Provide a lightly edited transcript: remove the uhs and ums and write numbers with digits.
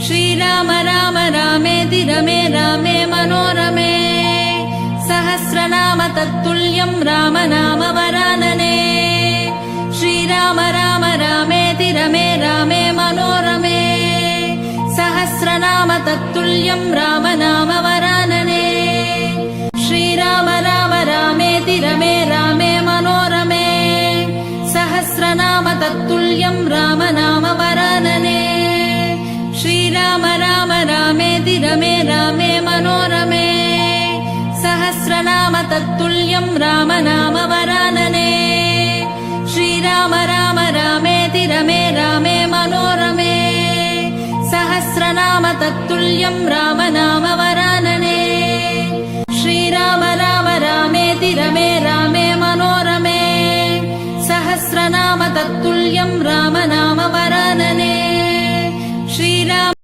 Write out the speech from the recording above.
श्रीराम राम रामेति रमे रामे मनोरमे सहस्रनाम तत्तुल्यं राम नाम वरानने श्रीराम राम रामेति रमे रामे मनोरमे सहस्रनाम तत्तुल्यं राम नाम वरानने श्रीराम राम रामेति रमे रामे मनोरमे सहस्रनाम तत्तुल्यं राम नाम वरानने श्रीराम राम रामेति रमे रामे मनोरमे सहस्रनाम तत्तुल्यं राम नाम वरानने श्रीराम राम रामेति रमे रामे मनोरमे सहस्रनाम तत्तुल्यं राम नाम वरानने श्रीराम राम रामेति रमे रामे मनोरमे सहस्रनाम तत्तुल्यं राम नाम वरानने